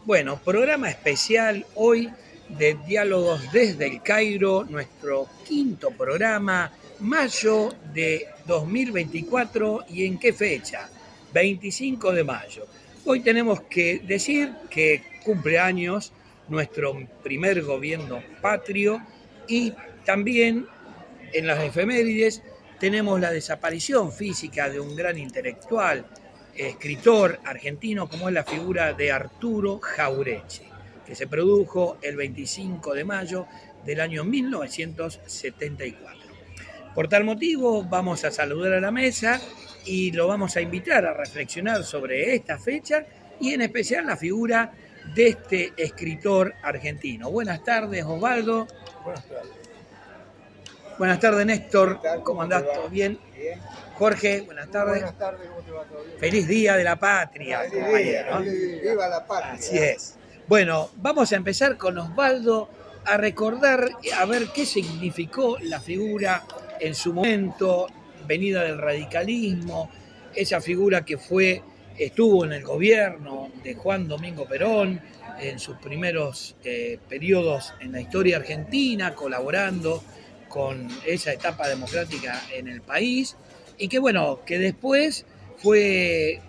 Bueno, programa especial hoy de Diálogos desde el Cairo, nuestro quinto programa, mayo de 2024. ¿Y en qué fecha? 25 de mayo. Hoy tenemos que decir que cumple años nuestro primer gobierno patrio y también en las efemérides tenemos la desaparición física de un gran intelectual, escritor argentino, como es la figura de Arturo Jauretche, que se produjo el 25 de mayo del año 1974. Por tal motivo, vamos a saludar a la mesa y lo vamos a invitar a reflexionar sobre esta fecha y en especial la figura de este escritor argentino. Buenas tardes, Osvaldo. Buenas tardes. Buenas tardes, Néstor. ¿Qué tal? ¿Cómo ¿Cómo te andás? va? ¿Todo bien? Bien. Jorge, buenas Muy tardes. buenas tardes, ¿cómo te va? ¿Todo bien? Feliz Día de la Patria, Feliz compañero. día, viva la patria. Así es. Bueno, vamos a empezar con Osvaldo a recordar, a ver qué significó la figura en su momento, venida del radicalismo, esa figura que estuvo en el gobierno de Juan Domingo Perón, en sus primeros periodos en la historia argentina, colaborando con esa etapa democrática en el país, y que bueno, que después fue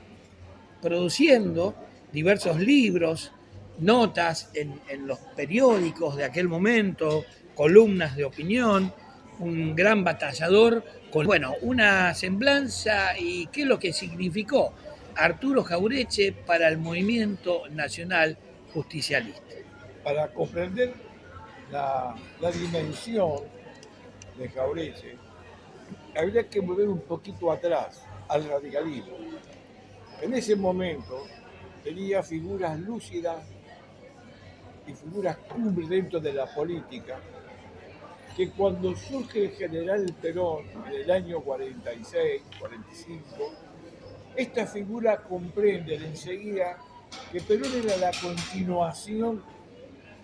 produciendo diversos libros, notas en los periódicos de aquel momento, columnas de opinión, un gran batallador con, bueno, una semblanza y qué es lo que significó Arturo Jauretche para el movimiento nacional justicialista. Para comprender la dimensión de Jauretche, habría que volver un poquito atrás al radicalismo. En ese momento tenía figuras lúcidas y figuras cumbre dentro de la política, que cuando surge el general Perón en el año 46, 45, esta figura comprende enseguida que Perón era la continuación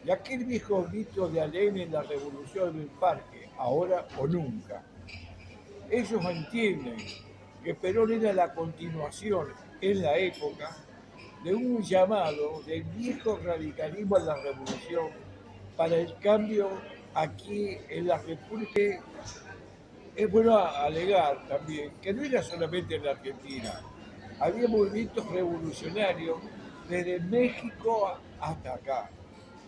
de aquel viejo grito de Alem en la Revolución del Parque, ahora o nunca. Ellos entienden que Perón era la continuación en la época de un llamado del viejo radicalismo a la revolución para el cambio aquí en la República. Es bueno alegar también que no era solamente en la Argentina, había movimientos revolucionarios desde México hasta acá,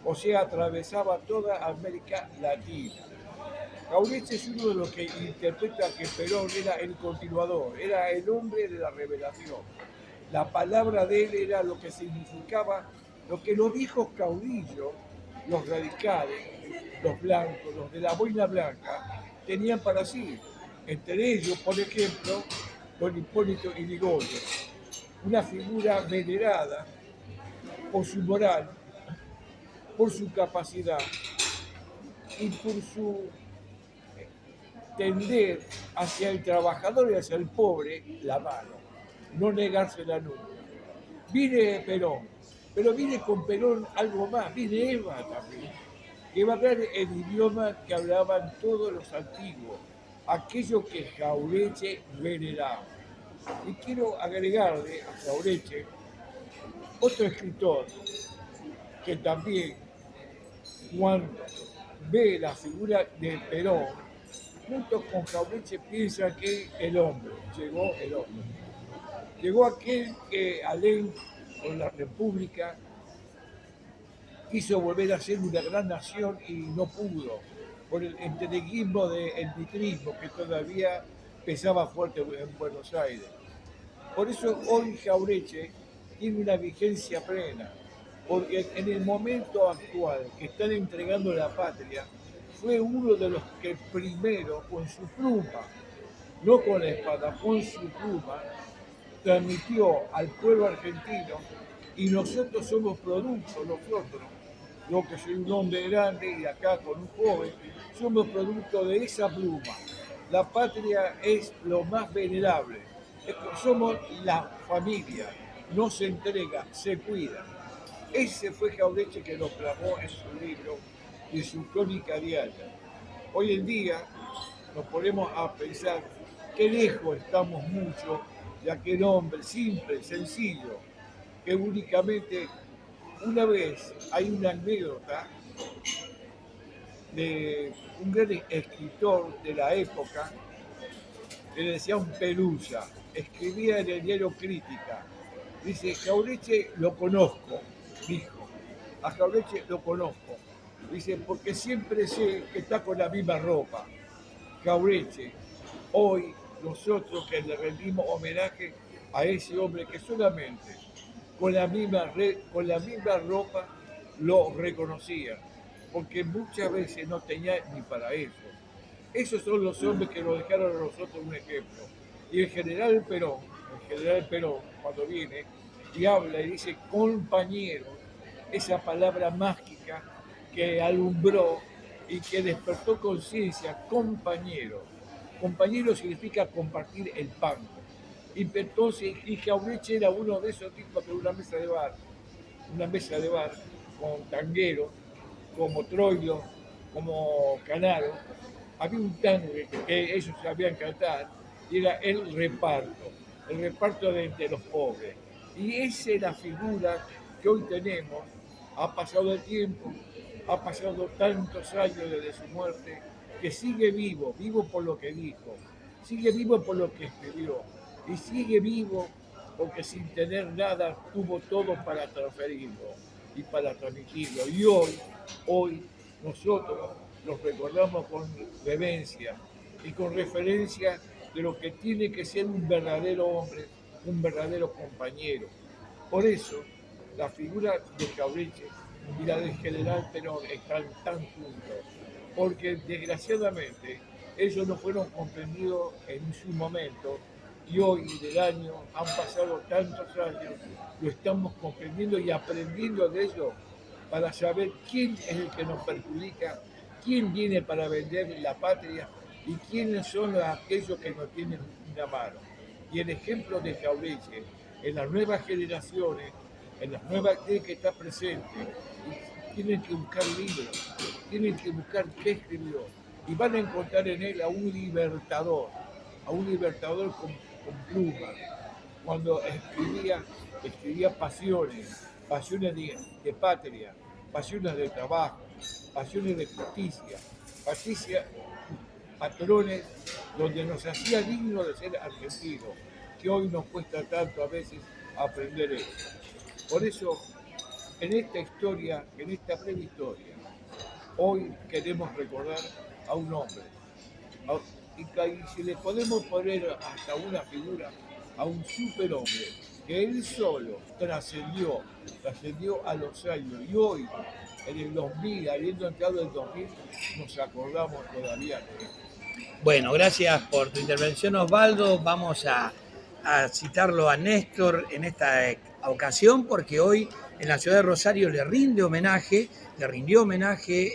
o sea, atravesaba toda América Latina. Jauretche es uno de los que interpreta que Perón era el continuador, era el hombre de la revelación. La palabra de él era lo que significaba lo que los viejos caudillos, los radicales, los blancos, los de la boina blanca, tenían para sí. Entre ellos, por ejemplo, don Hipólito Yrigoyen, una figura venerada por su moral, por su capacidad y por su tender hacia el trabajador y hacia el pobre la mano, no negársela nunca. Viene Perón, pero viene con Perón algo más, viene Eva también, que va a hablar el idioma que hablaban todos los antiguos, aquello que Jauretche veneraba. Y quiero agregarle a Jauretche otro escritor que también, cuando ve la figura de Perón, junto con Jauretche piensa que llegó el hombre. Llegó aquel que Alem con la República quiso volver a ser una gran nación y no pudo, por el entreguismo del vitrismo que todavía pesaba fuerte en Buenos Aires. Por eso hoy Jauretche tiene una vigencia plena, porque en el momento actual que están entregando la patria, fue uno de los que primero, con su pluma, no con la espada, con su pluma, transmitió al pueblo argentino, y nosotros somos productos, nosotros, yo que soy un hombre grande y acá con un joven, somos producto de esa pluma. La patria es lo más venerable, somos la familia, no se entrega, se cuida. Ese fue Jauretche que lo plasmó en su libro y en su crónica diaria. Hoy en día nos ponemos a pensar qué lejos estamos mucho de aquel hombre simple, sencillo, que únicamente Una vez hay una anécdota de un gran escritor de la época que le decía un Pelusa, escribía en el diario Crítica. Dice, Jauretche lo conozco, dijo. A Jauretche lo conozco. Dice, porque siempre sé que está con la misma ropa. Jauretche, hoy nosotros que le rendimos homenaje a ese hombre que solamente con la misma ropa lo reconocía, porque muchas veces no tenía ni para eso. Esos son los hombres que nos dejaron a nosotros un ejemplo. Y el general Perón, cuando viene y habla y dice compañero, esa palabra mágica que alumbró y que despertó conciencia, compañero. Compañero significa compartir el pan. Y entonces, y Jauretche era uno de esos tipos que una mesa de bar con tangueros, como Troilo, como Canaro, había un tango que ellos sabían cantar y era el reparto de los pobres. Y esa es la figura que hoy tenemos. Ha pasado el tiempo, ha pasado tantos años desde su muerte, que sigue vivo, vivo por lo que dijo, sigue vivo por lo que escribió, y sigue vivo porque sin tener nada tuvo todo para transferirlo y para transmitirlo. Y hoy nosotros los recordamos con vehemencia y con referencia de lo que tiene que ser un verdadero hombre, un verdadero compañero. Por eso, la figura de Jauretche y la del general Perón están tan juntos, porque desgraciadamente ellos no fueron comprendidos en su momento y hoy del año han pasado tantos años, lo estamos comprendiendo y aprendiendo de ellos para saber quién es el que nos perjudica, quién viene para vender la patria y quiénes son aquellos que nos tienen una mano. Y el ejemplo de Jauretche en las nuevas generaciones, en las nuevas que está presente, tienen que buscar libros, tienen que buscar qué escribió y van a encontrar en él a un libertador con pluma. Cuando escribía pasiones de patria, pasiones de trabajo, pasiones de justicia, patrones donde nos hacía dignos de ser argentinos, que hoy nos cuesta tanto a veces aprender eso. Por eso, en esta historia, en esta breve historia, hoy queremos recordar a un hombre. Y si le podemos poner hasta una figura, a un superhombre, que él solo trascendió a los años. Y hoy, en el 2000, habiendo entrado el 2000, nos acordamos todavía de él. Bueno, gracias por tu intervención, Osvaldo. Vamos a citarlo a Néstor en esta ocasión porque hoy en la ciudad de Rosario le rindió homenaje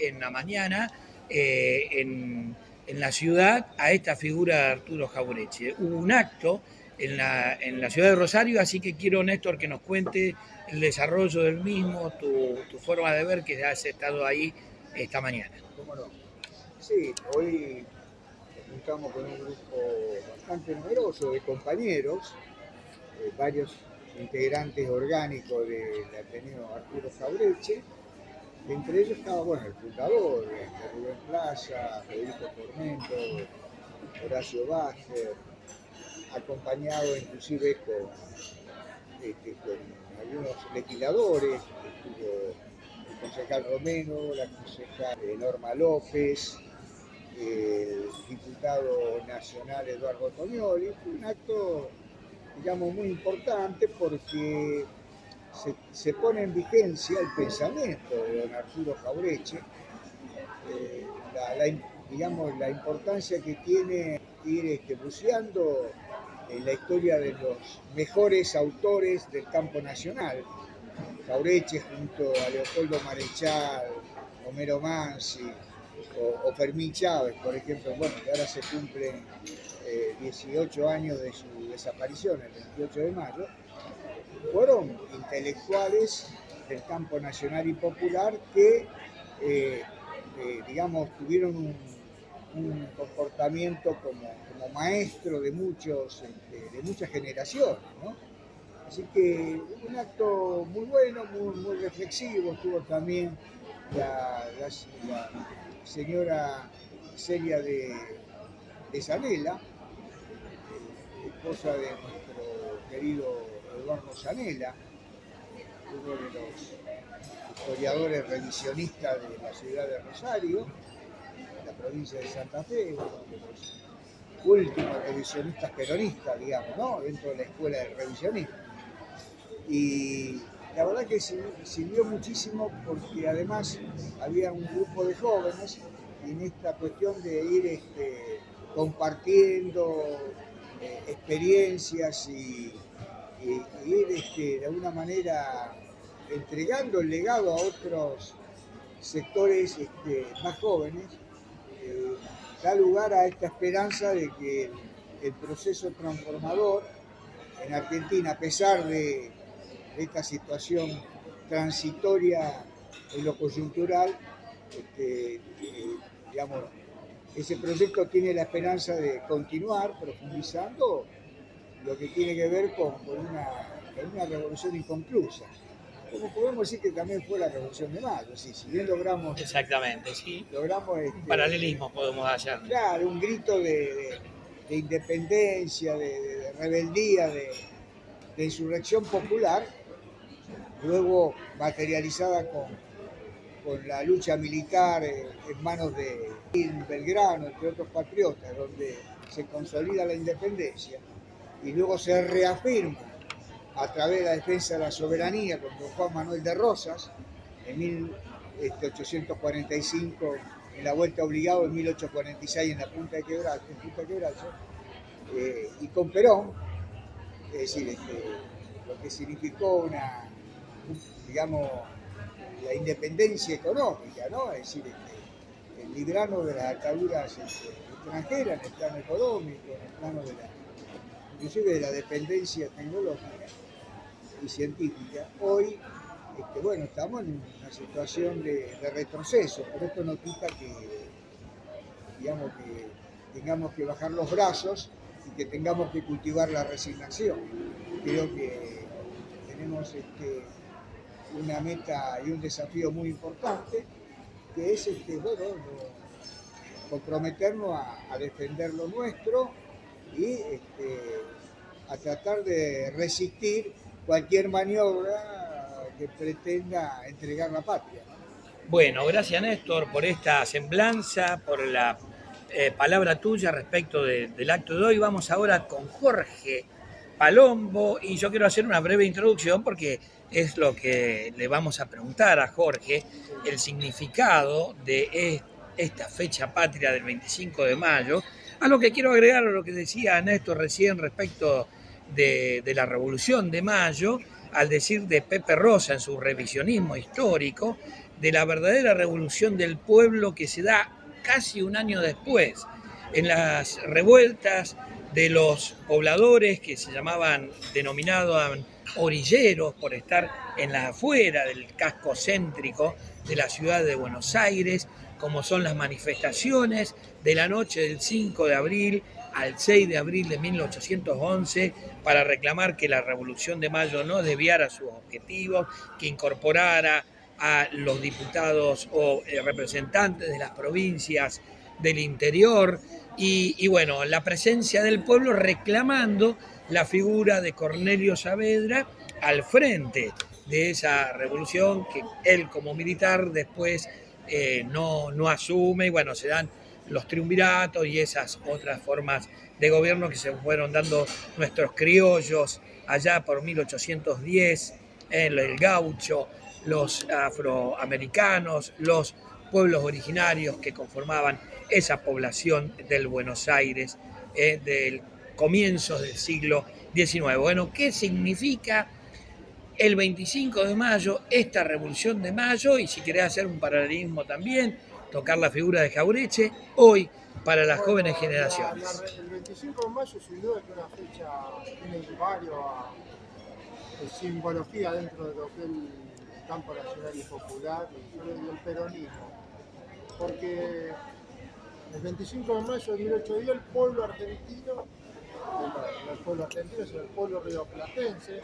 en la mañana en la ciudad a esta figura de Arturo Jauretche. Hubo un acto en la ciudad de Rosario, así que quiero, Néstor, que nos cuente el desarrollo del mismo, tu forma de ver que has estado ahí esta mañana. ¿Cómo no? Sí, hoy nos juntamos con un grupo bastante numeroso de compañeros, varios integrantes orgánicos del Ateneo Arturo Jauretche. Entre ellos estaba, bueno, el fundador, Rubén Plaza, Federico Tormento, Horacio Bacher, acompañado inclusive con algunos legisladores, estuvo el concejal Romero, la concejal Norma López, el diputado nacional Eduardo Tognoli. Fue un acto, digamos, muy importante porque se pone en vigencia el pensamiento de don Arturo Jauretche, digamos, la importancia que tiene ir buceando en la historia de los mejores autores del campo nacional. Jauretche junto a Leopoldo Marechal, Homero Mansi o Fermín Chávez, por ejemplo, bueno, que ahora se cumplen 18 años de su desaparición, el 28 de mayo, fueron intelectuales del campo nacional y popular que, digamos, tuvieron un comportamiento como maestro de muchas generaciones, ¿no? Así que un acto muy bueno, muy reflexivo. Estuvo también la señora Celia de Zanella, esposa de nuestro querido Eduardo Zanella, uno de los historiadores revisionistas de la ciudad de Rosario, la provincia de Santa Fe, uno de los últimos revisionistas peronistas, digamos, ¿no? Dentro de la escuela del revisionismo. Y la verdad que sirvió muchísimo porque además había un grupo de jóvenes y en esta cuestión de ir compartiendo experiencias y ir de alguna manera entregando el legado a otros sectores más jóvenes, da lugar a esta esperanza de que el proceso transformador en Argentina, a pesar de esta situación transitoria en lo coyuntural, digamos, ese proyecto tiene la esperanza de continuar profundizando lo que tiene que ver con una revolución inconclusa. Como podemos decir que también fue la Revolución de Mayo, si bien logramos... Exactamente, sí. Logramos un paralelismo podemos hacer. Claro, un grito de independencia, de rebeldía, de insurrección popular, luego materializada con la lucha militar en manos de Belgrano, entre otros patriotas, donde se consolida la independencia y luego se reafirma a través de la defensa de la soberanía con don Juan Manuel de Rosas en 1845, en la Vuelta Obligado, en 1846 en la Punta de Quebracho, y con Perón, es decir, lo que significó digamos, la independencia económica, ¿no? Es decir, el librarnos de las ataduras extranjeras en el plano económico, en el plano inclusive de la dependencia tecnológica y científica. Hoy, bueno, estamos en una situación de retroceso, pero esto no quita digamos, que tengamos que bajar los brazos y que tengamos que cultivar la resignación. Creo que tenemos una meta y un desafío muy importante, que es comprometernos a defender lo nuestro y a tratar de resistir cualquier maniobra que pretenda entregar la patria. Bueno, gracias Néstor por esta semblanza, por la palabra tuya respecto del acto de hoy. Vamos ahora con Jorge Palombo y yo quiero hacer una breve introducción porque es lo que le vamos a preguntar a Jorge, el significado de esta fecha patria del 25 de mayo, a lo que quiero agregar a lo que decía Néstor recién respecto de la Revolución de Mayo, al decir de Pepe Rosa en su revisionismo histórico, de la verdadera revolución del pueblo que se da casi un año después, en las revueltas de los pobladores que se denominaban orilleros por estar en la afuera del casco céntrico de la ciudad de Buenos Aires, como son las manifestaciones de la noche del 5 de abril al 6 de abril de 1811 para reclamar que la Revolución de Mayo no desviara sus objetivos, que incorporara a los diputados o representantes de las provincias del interior y bueno, la presencia del pueblo reclamando la figura de Cornelio Saavedra al frente de esa revolución que él como militar después no asume y bueno, se dan los triunviratos y esas otras formas de gobierno que se fueron dando nuestros criollos allá por 1810, el gaucho, los afroamericanos, los pueblos originarios que conformaban esa población del Buenos Aires del comienzos del siglo XIX. Bueno, ¿qué significa el 25 de mayo, esta Revolución de Mayo? Y si querés hacer un paralelismo también, tocar la figura de Jauretche, hoy para las jóvenes generaciones. El 25 de mayo sin duda es una fecha que tiene varios simbología dentro de lo que es el campo nacional y popular y el peronismo, porque el 25 de mayo de 1810 el pueblo argentino del pueblo argentino, sino del pueblo rioplatense.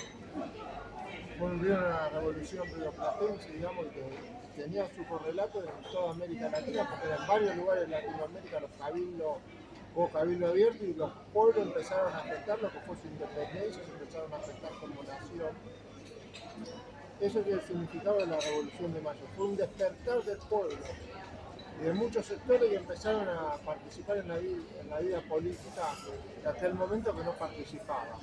Volvieron a la revolución rioplatense, digamos, que tenía su correlato en toda América Latina, porque en varios lugares de Latinoamérica los cabildos, hubo cabildo abierto y los pueblos empezaron a afectar lo que fue su independencia, se empezaron a afectar como nación. Eso es el significado de la Revolución de Mayo, fue un despertar del pueblo y de muchos sectores que empezaron a participar en la vida política que hasta el momento que no participaban.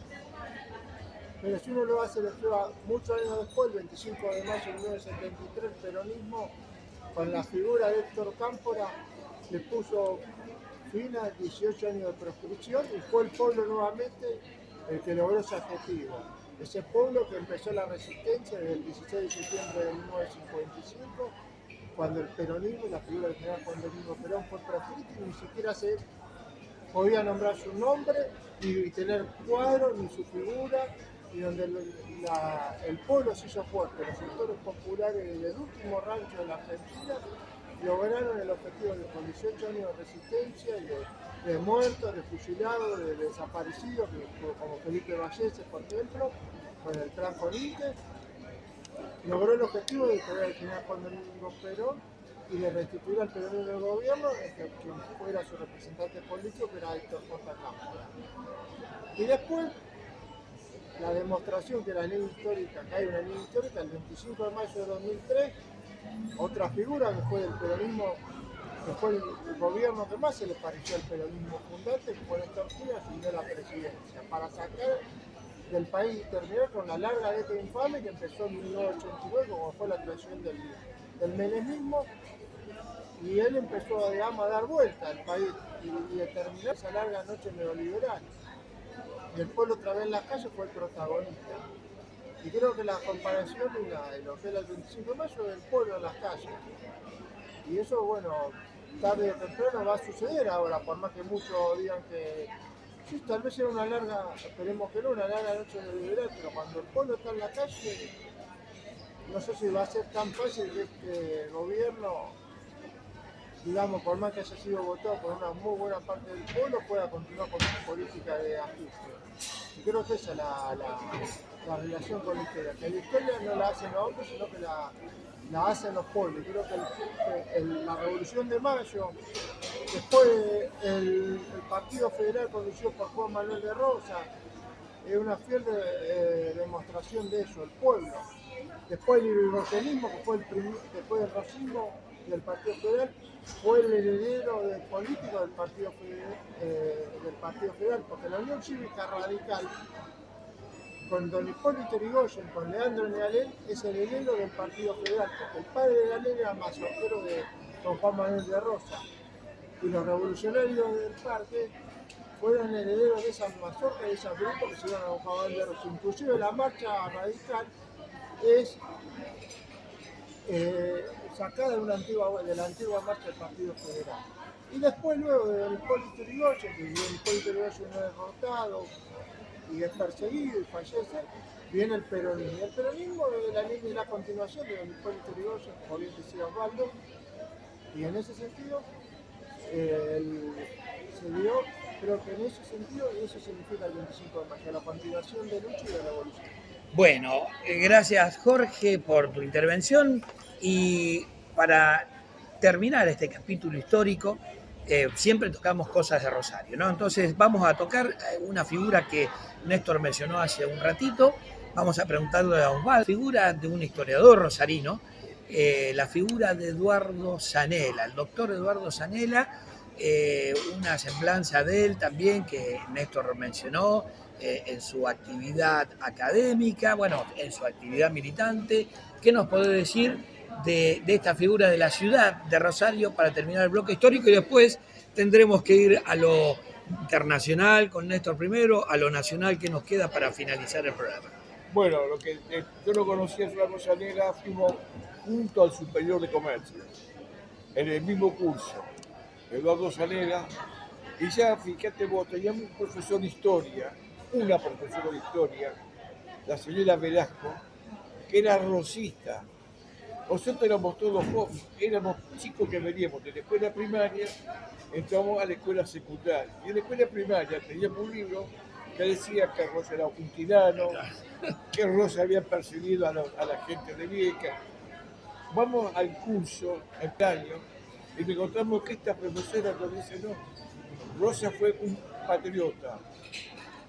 Pero si uno lo hace, le lleva muchos años después, el 25 de mayo de 1973, el peronismo, con la figura de Héctor Cámpora, le puso fin a 18 años de proscripción y fue el pueblo nuevamente el que logró ese objetivo. Ese pueblo que empezó la resistencia desde el 16 de septiembre de 1955, cuando el peronismo, la figura del general Juan Domingo Perón fue proscrito y ni siquiera se podía nombrar su nombre, ni tener cuadros, ni su figura, y donde el pueblo se hizo fuerte, los sectores populares del último rancho de la Argentina lograron el objetivo con 18 años de resistencia y de muertos, de fusilados, de desaparecidos, como Felipe Vallese, por ejemplo, con el plan Conite, logró el objetivo de crear el general Juan Domingo Perón y de restituir al peronismo del gobierno, quien fuera su representante político, que era Héctor J. Cámpora. Y después, la demostración que la ley histórica, que hay una ley histórica, el 25 de mayo de 2003, otra figura que fue del peronismo, que fue el gobierno que más se le pareció al peronismo fundante, que fue Néstor Kirchner, asumió la presidencia para sacar del país y terminar con la larga década infame que empezó en 1989, como fue la creación del menemismo, y él empezó, digamos, a dar vuelta al país y a terminar esa larga noche neoliberal. Y el pueblo otra vez en las calles fue el protagonista. Y creo que la comparación de lo que era el 25 de mayo del pueblo en las calles. Y eso, bueno, tarde o temprano va a suceder ahora, por más que muchos digan que sí, tal vez sea una larga, esperemos que no, una larga noche neoliberal, pero cuando el pueblo está en la calle, no sé si va a ser tan fácil que este gobierno, digamos, por más que haya sido votado por una muy buena parte del pueblo, pueda continuar con su política de ajuste. Y creo que esa es la relación con la historia, que la historia no la hacen los hombres, sino que la hacen los pueblos. Y creo que la Revolución de Mayo, después el Partido Federal conducido por Juan Manuel de Rosas, es una fiel demostración de eso, el pueblo. Después el irigoyenismo, que fue después del racismo y el Partido Federal, fue el heredero político del Partido Federal, porque la Unión Cívica Radical, con don Hipólito Yrigoyen, con Leandro Nealén, es el heredero del Partido Federal, porque el padre de Nealén era mazorquero de don Juan Manuel de Rosas. Y los revolucionarios del parque fueron herederos de esas mazorcas, de esos grupos que se iban a don Juan Manuel de Rosas. Inclusive la marcha radical es sacada de la antigua marcha del Partido Federal. Y después, luego de don Hipólito Yrigoyen, que don Hipólito Yrigoyen es derrotado y es perseguido y fallece, viene el peronismo. Y el peronismo es la línea y la continuación de don Hipólito Yrigoyen, como bien decía Osvaldo, y en ese sentido se dio, creo que en ese sentido, eso significa el 25 de mayo, la continuación de lucha y de revolución. Bueno, gracias Jorge por tu intervención y para terminar este capítulo histórico, siempre tocamos cosas de Rosario, ¿no? Entonces vamos a tocar una figura que Néstor mencionó hace un ratito, vamos a preguntarle a Osvaldo, figura de un historiador rosarino, la figura de Eduardo Zanella, el doctor Eduardo Zanella, una semblanza de él también que Néstor mencionó en su actividad académica, bueno, en su actividad militante. ¿Qué nos puede decir de esta figura de la ciudad de Rosario para terminar el bloque histórico? Y después tendremos que ir a lo internacional con Néstor primero, a lo nacional que nos queda para finalizar el programa. Bueno, yo lo conocí a Eduardo Zanella, fuimos junto al Superior de Comercio, en el mismo curso. Eduardo Zanella, y ya fíjate vos, teníamos un profesor de historia, una profesora de historia, la señora Velasco, que era rosista. Nosotros éramos todos jóvenes, éramos chicos que veníamos de la escuela primaria, entramos a la escuela secundaria. Y en la escuela primaria teníamos un libro que decía que Rosa era un tirano, que Rosa había perseguido a la gente de Vieca. Vamos al curso, al año, y me encontramos que esta profesora nos dice, no, Rosa fue un patriota,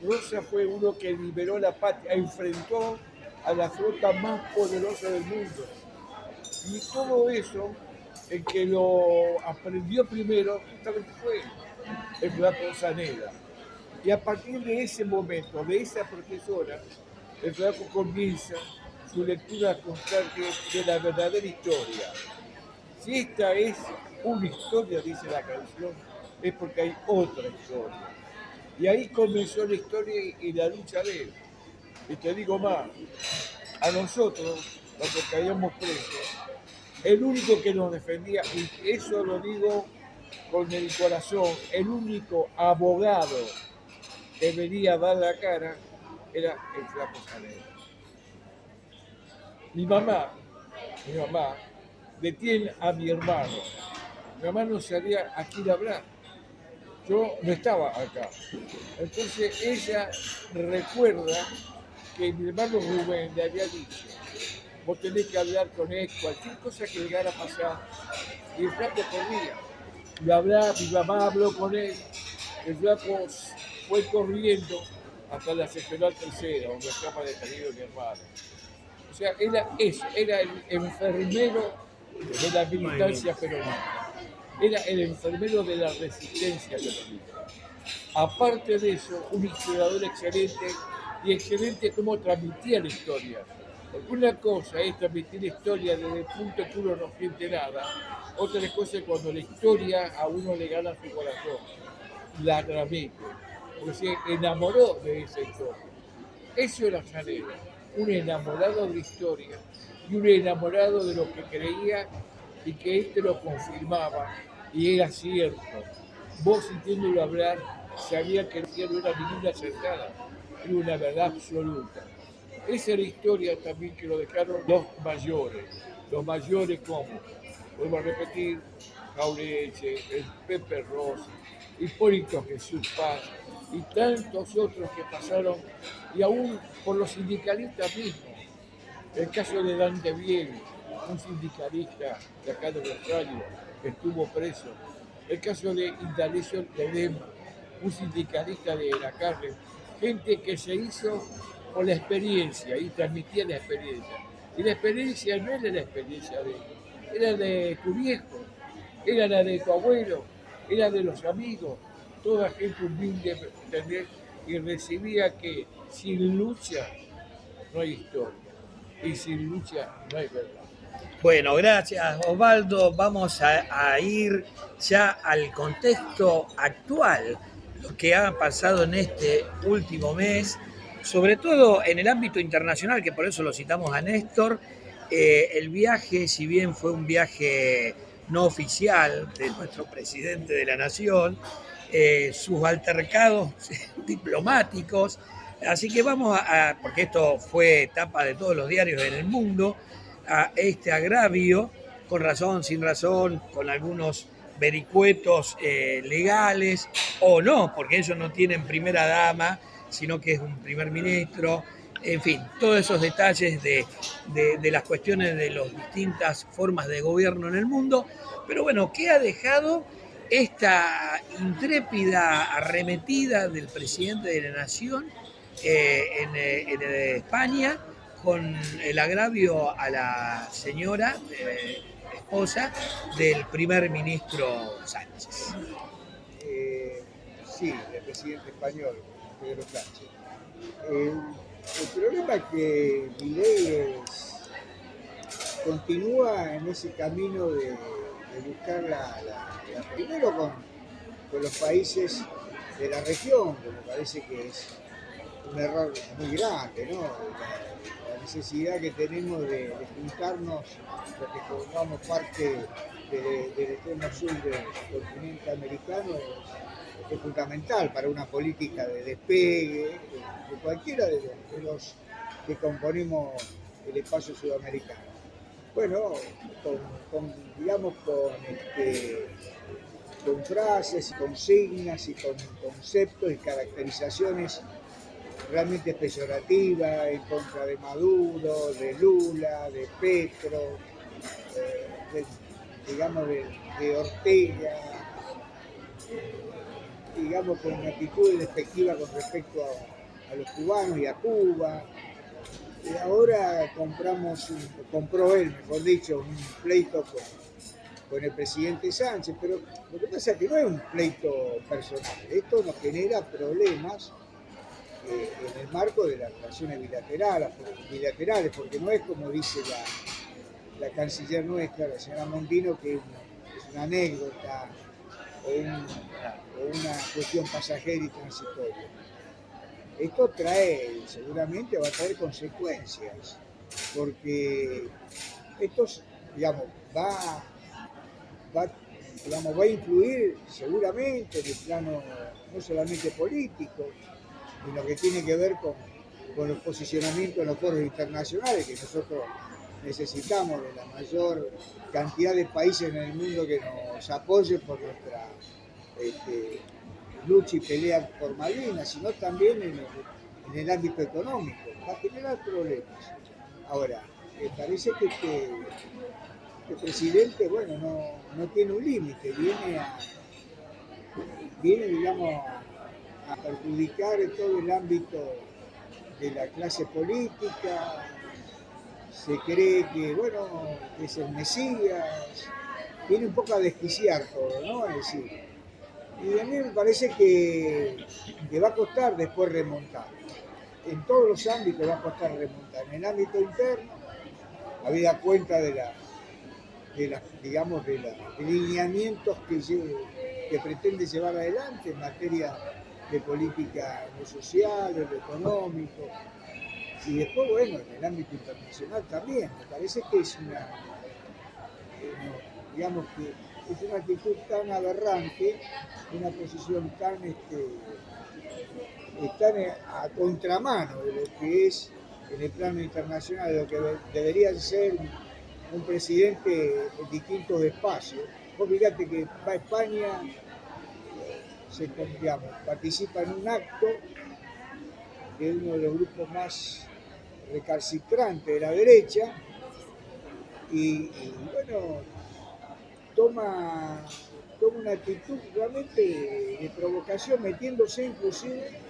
Rosa fue uno que liberó la patria, enfrentó a la flota más poderosa del mundo. Y todo eso, el que lo aprendió primero, justamente fue el flaco Zanella. Y a partir de ese momento, de esa profesora, el flaco comienza su lectura constante de la verdadera historia. Si esta es una historia, dice la canción, es porque hay otra historia. Y ahí comenzó la historia y la lucha de él. Y te digo más, a nosotros, cuando caíamos presos, el único que nos defendía, y eso lo digo con el corazón, el único abogado que venía a dar la cara era el flaco Zanella. Mi mamá detiene a mi hermano. Mi mamá no sabía a quién hablar. Yo no estaba acá. Entonces ella recuerda que mi hermano Rubén le había dicho, vos tenés que hablar con él, cualquier cosa que llegara a pasar. Y el flaco corría. Y hablaba, mi mamá habló con él, el flaco fue corriendo hasta la seccional tercera, donde estaba detenido mi hermano. O sea, era eso, era el enfermero de la militancia peronista. Era el enfermero de la resistencia peronista. Aparte de eso, un historiador excelente y excelente cómo transmitía la historia. Porque una cosa es transmitir la historia desde el punto que uno no siente nada, otra cosa es cuando la historia a uno le gana su corazón, la transmite, porque se enamoró de esa historia. Eso era Zanella, un enamorado de la historia y un enamorado de lo que creía y que este lo confirmaba y era cierto. Vos sintiéndolo hablar, sabía que no era ninguna acertada, era una verdad absoluta. Esa es la historia también que lo dejaron los mayores como, vuelvo a repetir, Jaureche, el Pepe Rosa, Hipólito Jesús Paz y tantos otros que pasaron, y aún por los sindicalistas mismos. El caso de Dante Biel, un sindicalista de acá de Rosario, que estuvo preso. El caso de Indalecio Ledesma, un sindicalista de la cárcel. Gente que se hizo por la experiencia y transmitía la experiencia. Y la experiencia no era la experiencia de él, era de tu viejo, era la de tu abuelo, era de los amigos, toda gente humilde, ¿entendés? Y recibía que sin lucha no hay historia y sin lucha no hay verdad. Bueno, gracias Osvaldo. Vamos a ir ya al contexto actual, lo que ha pasado en este último mes, sobre todo en el ámbito internacional, que por eso lo citamos a Néstor. El viaje, si bien fue un viaje no oficial de nuestro presidente de la Nación, sus altercados diplomáticos, así que vamos porque esto fue tapa de todos los diarios en el mundo, a este agravio, con razón, sin razón, con algunos vericuetos legales, o no, porque ellos no tienen primera dama, sino que es un primer ministro, en fin, todos esos detalles de las cuestiones de las distintas formas de gobierno en el mundo. Pero bueno, ¿qué ha dejado esta intrépida arremetida del presidente de la Nación en España, con el agravio a la señora, esposa del primer ministro Sánchez? Sí, del presidente español, Pedro Sánchez. El problema es que Milei continúa en ese camino de buscar primero con los países de la región, que me parece que es un error muy grande, ¿no? La necesidad que tenemos de juntarnos, los que formamos parte del extremo sur del continente americano, es fundamental para una política de despegue de cualquiera de los que componemos el espacio sudamericano. Bueno, con frases, consignas y con conceptos y caracterizaciones realmente peyorativa, en contra de Maduro, de Lula, de Petro, digamos de Ortega, digamos con una actitud despectiva con respecto a los cubanos y a Cuba. Y ahora compró él, mejor dicho, un pleito con el presidente Sánchez, pero lo que pasa es que no es un pleito personal, esto nos genera problemas en el marco de las relaciones bilaterales, porque no es como dice la canciller nuestra, la señora Mondino, que es una anécdota o una cuestión pasajera y transitoria. Esto seguramente va a traer consecuencias, porque esto, digamos, va a influir seguramente en el plano no solamente político, sino que tiene que ver con los posicionamientos en los foros internacionales, que nosotros necesitamos de la mayor cantidad de países en el mundo que nos apoyen por nuestra lucha y pelea por Malvinas, sino también en el ámbito económico. Va a generar problemas. Ahora, me parece que el presidente, bueno, no tiene un límite, viene, digamos, a perjudicar todo el ámbito de la clase política, se cree que, bueno, es el Mesías, viene un poco a desquiciar todo, ¿no? Es decir, y a mí me parece que va a costar después remontar. En todos los ámbitos va a costar remontar. En el ámbito interno, habida cuenta de los lineamientos que pretende llevar adelante en materia de política en lo social, en lo económico, y después, bueno, en el ámbito internacional también. Me parece que es una actitud tan aberrante, una posición tan a contramano de lo que es en el plano internacional, de lo que debería ser un presidente en distintos espacios. Vos fíjate que va a España, participa en un acto de uno de los grupos más recalcitrantes de la derecha y bueno, toma una actitud realmente de provocación, metiéndose inclusive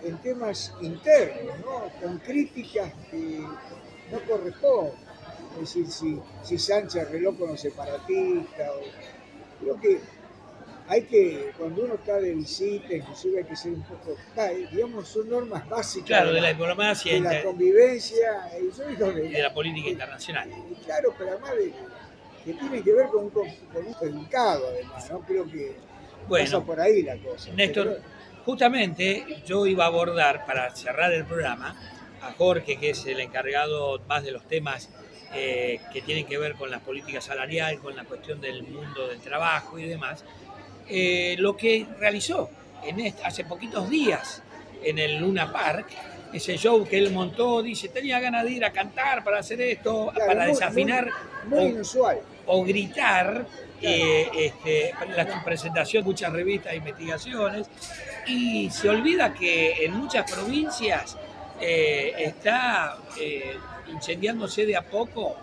en temas internos, ¿no? Con críticas que no corresponden. Es decir, si Sánchez arregló con los separatistas, creo que cuando uno está de visita, inclusive hay que ser un poco, digamos, son normas básicas. Claro, de la diplomacia. De la convivencia. Y de la política internacional. Claro, pero además que tiene que ver con un predicado, además, ¿no? Creo que pasa por ahí la cosa. Néstor, justamente yo iba a abordar, para cerrar el programa, a Jorge, que es el encargado más de los temas que tienen que ver con la política salarial, con la cuestión del mundo del trabajo y demás, lo que realizó hace poquitos días en el Luna Park, ese show que él montó, dice, tenía ganas de ir a cantar para hacer esto, claro, para desafinar muy inusual. O gritar, la presentación de muchas revistas e investigaciones, y se olvida que en muchas provincias está incendiándose de a poco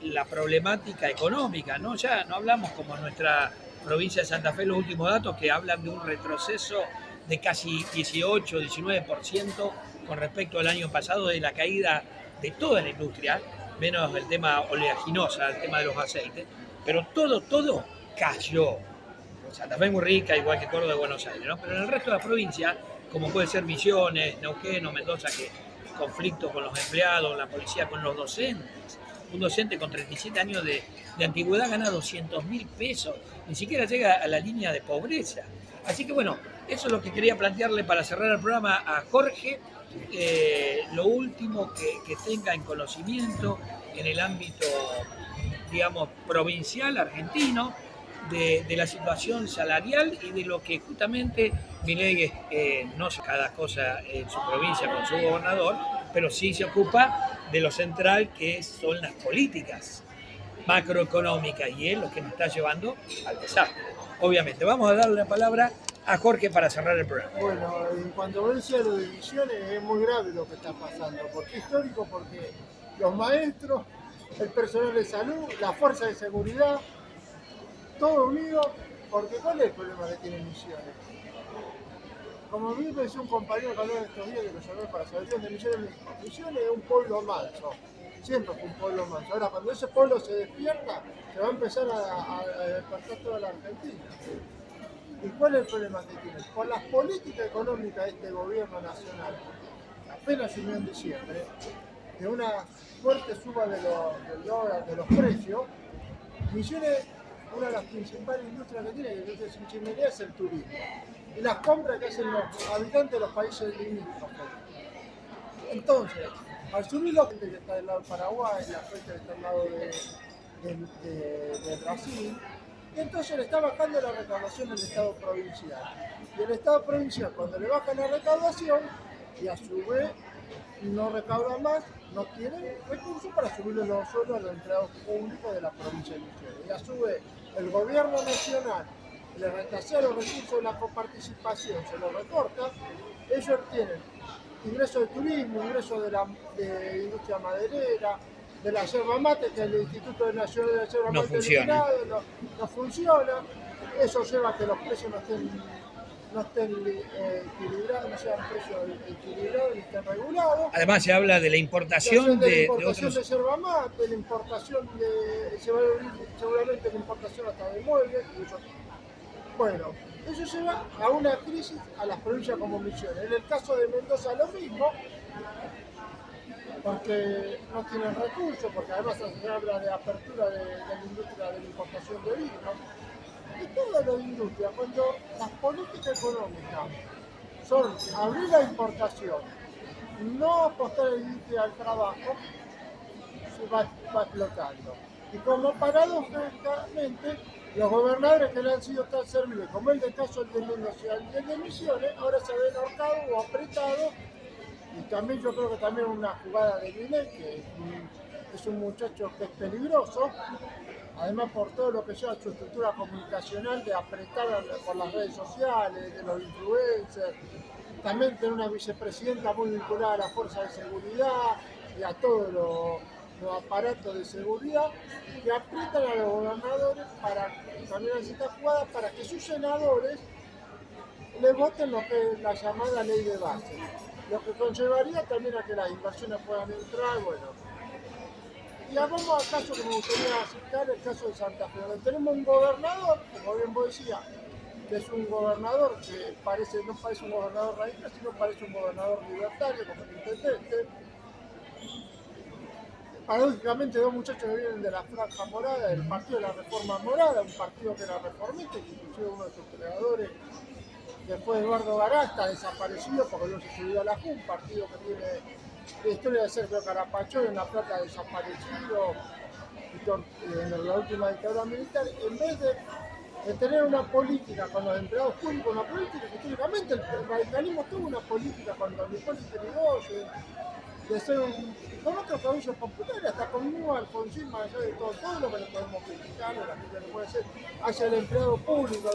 la problemática económica, ¿no? Ya no hablamos como en nuestra provincia de Santa Fe, los últimos datos que hablan de un retroceso de casi 18-19% con respecto al año pasado, de la caída de toda la industria, menos el tema oleaginosa, el tema de los aceites, pero todo cayó. Santa Fe es muy rica, igual que Córdoba y Buenos Aires, ¿no? Pero en el resto de la provincia, como puede ser Misiones, Neuquén o Mendoza, que conflicto con los empleados, la policía, con los docentes. Un docente con 37 años de antigüedad gana 200.000 pesos, ni siquiera llega a la línea de pobreza. Así que bueno, eso es lo que quería plantearle para cerrar el programa a Jorge. Lo último que tenga en conocimiento en el ámbito, digamos, provincial argentino, de la situación salarial y de lo que justamente Milei no hace cada cosa en su provincia con su gobernador, pero sí se ocupa de lo central, que son las políticas macroeconómicas, y es lo que nos está llevando al desastre. Obviamente, vamos a darle la palabra A Jorge para cerrar el programa. Bueno, cuando vos decías lo de Misiones, es muy grave lo que está pasando. ¿Por qué histórico? Porque los maestros, el personal de salud, la fuerza de seguridad, todo unido, porque ¿cuál es el problema que tiene Misiones? Como me decía un compañero que habló de estos días que lo llamé para saber de Misiones, Misiones es un pueblo manso, siempre fue un pueblo manso. Ahora, cuando ese pueblo se despierta, se va a empezar a despertar toda la Argentina. ¿Y cuál es el problema que tiene? Por las políticas económicas de este gobierno nacional, apenas asumió en diciembre, de una fuerte suba del dólar, de los precios, Misiones, una de las principales industrias que tiene, que es ingeniería, es el turismo. Y las compras que hacen los habitantes de los países limítrofes. Entonces, al subir la gente que está del lado de Paraguay, la gente que está del lado de Brasil, y entonces le está bajando la recaudación del Estado provincial. Y el Estado provincial, cuando le bajan la recaudación, y a su vez no recauda más, no tiene recursos para subirle los sueldos a los empleados públicos de la provincia de Misiones. Y a su vez, el gobierno nacional le retrasa los recursos de la coparticipación, se los recorta, ellos tienen ingresos de turismo, ingresos de industria maderera, de la yerba mate, que el Instituto Nacional de la Yerba No Mate funciona. no funciona, eso lleva a que los precios no estén equilibrados, no sean precios equilibrados ni estén regulados. Además se habla de la importación La de importación de otros... yerba mate, la importación se va a abrir seguramente la importación hasta de muebles, y eso. Bueno, eso lleva a una crisis a las provincias como Misiones. En el caso de Mendoza lo mismo, porque no tienen recursos, porque además se habla de apertura de la industria de la importación de vino. Y toda la industria, cuando las políticas económicas son abrir la importación, no apostar al trabajo, se va explotando. Y como paradójicamente, los gobernadores que le han sido tan serviles, como el del caso de Mendoza y el de Misiones, ahora se ven ahorcados o apretados. Y también yo creo que también una jugada de Milei, que es un muchacho que es peligroso, además por todo lo que lleva su estructura comunicacional de apretar por las redes sociales, de los influencers, también tener una vicepresidenta muy vinculada a la fuerza de seguridad y a todos los aparatos de seguridad, que aprietan a los gobernadores para también hacer esta jugada para que sus senadores le voten lo que es la llamada ley de base, lo que conllevaría también a que las inversiones puedan entrar, bueno. Y vamos al caso que me gustaría citar, el caso de Santa Fe, donde tenemos un gobernador, como bien vos decías, que es un gobernador que no parece un gobernador radical, sino parece un gobernador libertario, como el intendente. Paradójicamente, dos muchachos que vienen de la Franja Morada, del Partido de la Reforma Morada, un partido que era reformista, que inclusive uno de sus creadores, que fue Eduardo Garasta, desaparecido porque no se subió a la JUN, un partido que tiene la historia de Sergio Carapachón en La Plata, desaparecido en la última dictadura militar. En vez de tener una política con los empleados públicos, una política que históricamente el radicalismo tuvo una política con los Hipólito Yrigoyen, de ser con otros caudillos populares, hasta conmigo Alfonsín, más allá de todo lo que le podemos criticar, o la gente le puede ser hacia el empleado público,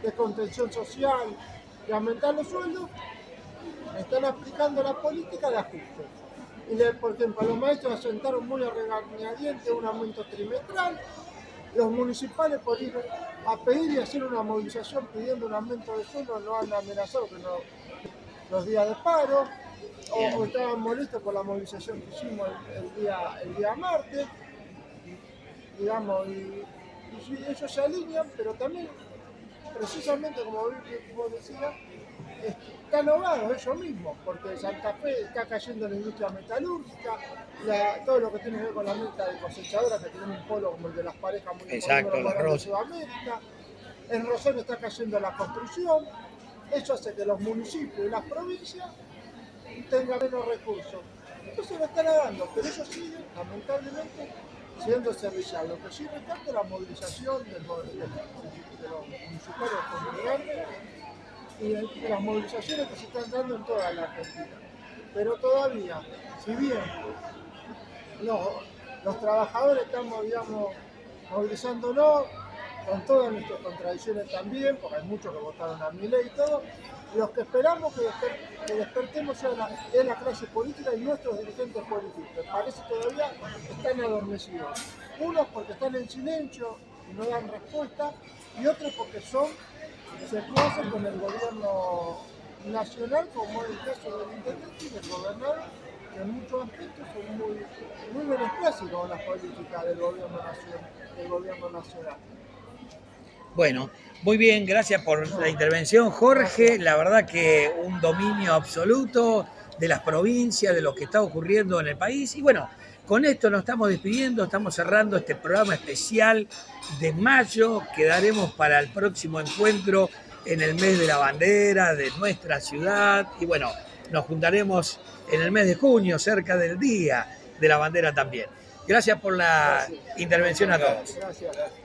de contención social, de aumentar los sueldos, están aplicando la política de ajuste. Y por ejemplo, los maestros asentaron muy a regañadientes un aumento trimestral, los municipales por ir a pedir y hacer una movilización pidiendo un aumento de sueldo no han amenazado que no, los días de paro, o estaban molestos por la movilización que hicimos el día martes, digamos, y ellos se alinean, pero también, precisamente como vos decías, están ahogados ellos mismos, porque Santa Fe está cayendo en la industria metalúrgica, todo lo que tiene que ver con la meta de cosechadora, que tiene un polo como el de las parejas muy Exacto, el arroz. de Sudamérica. En Rosario está cayendo la construcción, eso hace que los municipios y las provincias tengan menos recursos. Entonces lo están dando, pero ellos siguen, lamentablemente, siendo servicial. Lo que sí rescata es la movilización de los municipales comunidades y las movilizaciones que se están dando en toda la Argentina. Pero todavía, si bien los trabajadores estamos, digamos, movilizándonos, con todas nuestras contradicciones también, porque hay muchos que votaron a Milei y todo. Los que esperamos que despertemos es la clase política y nuestros dirigentes políticos, que parece todavía están adormecidos. Unos porque están en silencio y no dan respuesta, y otros porque se cruzan con el gobierno nacional, como es el caso del intendente y del gobernador, que en muchos aspectos son muy beneplácitos con las políticas del gobierno nacional. Bueno, muy bien, gracias por la intervención, Jorge. La verdad que un dominio absoluto de las provincias, de lo que está ocurriendo en el país. Y bueno, con esto nos estamos despidiendo, estamos cerrando este programa especial de mayo que daremos para el próximo encuentro en el mes de la bandera de nuestra ciudad. Y bueno, nos juntaremos en el mes de junio, cerca del Día de la Bandera también. Gracias por la intervención a todos. Gracias.